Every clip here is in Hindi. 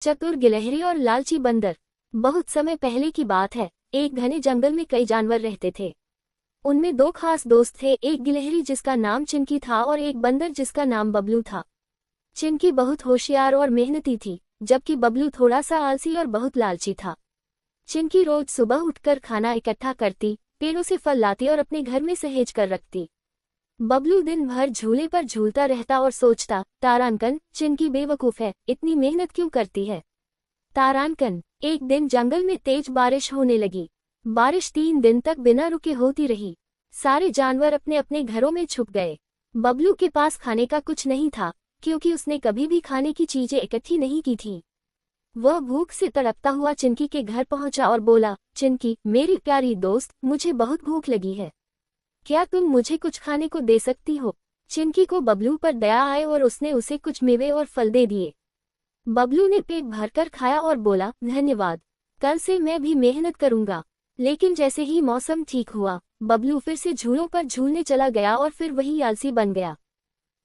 चतुर गिलहरी और लालची बंदर। बहुत समय पहले की बात है, एक घने जंगल में कई जानवर रहते थे। उनमें दो खास दोस्त थे, एक गिलहरी जिसका नाम चिंकी था और एक बंदर जिसका नाम बबलू था। चिंकी बहुत होशियार और मेहनती थी, जबकि बबलू थोड़ा सा आलसी और बहुत लालची था। चिंकी रोज सुबह उठकर खाना इकट्ठा करती, पेड़ों से फल लाती और अपने घर में सहेज कर रखती। बबलू दिन भर झूले पर झूलता रहता और सोचता, तारांकन, चिंकी बेवकूफ है, इतनी मेहनत क्यों करती है। तारांकन। एक दिन जंगल में तेज बारिश होने लगी। बारिश 3 दिन तक बिना रुके होती रही। सारे जानवर अपने अपने घरों में छुप गए। बबलू के पास खाने का कुछ नहीं था, क्योंकि उसने कभी भी खाने की चीजें इकट्ठी नहीं की थीं। वह भूख से तड़पता हुआ चिंकी के घर पहुंचा और बोला, चिंकी, मेरी प्यारी दोस्त, मुझे बहुत भूख लगी है। क्या तुम मुझे कुछ खाने को दे सकती हो। चिंकी को बबलू पर दया आए और उसने उसे कुछ मेवे और फल दे दिए। बबलू ने पेट भरकर खाया और बोला, धन्यवाद, कल से मैं भी मेहनत करूंगा। लेकिन जैसे ही मौसम ठीक हुआ, बबलू फिर से झूलों पर झूलने चला गया और फिर वही आलसी बन गया।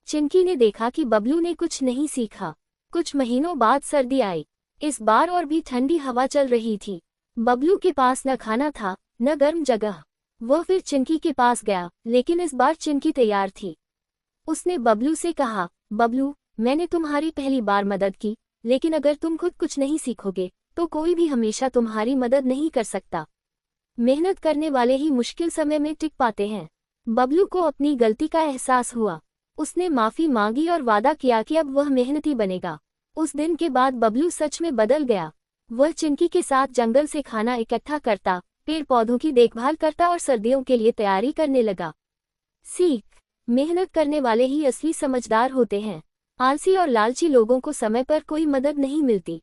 चिंकी ने देखा कि बबलू ने कुछ नहीं सीखा। कुछ महीनों बाद सर्दी आई। इस बार और भी ठंडी हवा चल रही थी। बबलू के पास न खाना था, न गर्म जगह। वह फिर चिंकी के पास गया, लेकिन इस बार चिंकी तैयार थी। उसने बबलू से कहा, बबलू, मैंने तुम्हारी पहली बार मदद की, लेकिन अगर तुम खुद कुछ नहीं सीखोगे तो कोई भी हमेशा तुम्हारी मदद नहीं कर सकता। मेहनत करने वाले ही मुश्किल समय में टिक पाते हैं। बबलू को अपनी गलती का एहसास हुआ। उसने माफी मांगी और वादा किया कि अब वह मेहनती बनेगा। उस दिन के बाद बबलू सच में बदल गया। वह चिंकी के साथ जंगल से खाना इकट्ठा करता, पेड़ पौधों की देखभाल करता और सर्दियों के लिए तैयारी करने लगा। सीख। मेहनत करने वाले ही असली समझदार होते हैं। आलसी और लालची लोगों को समय पर कोई मदद नहीं मिलती।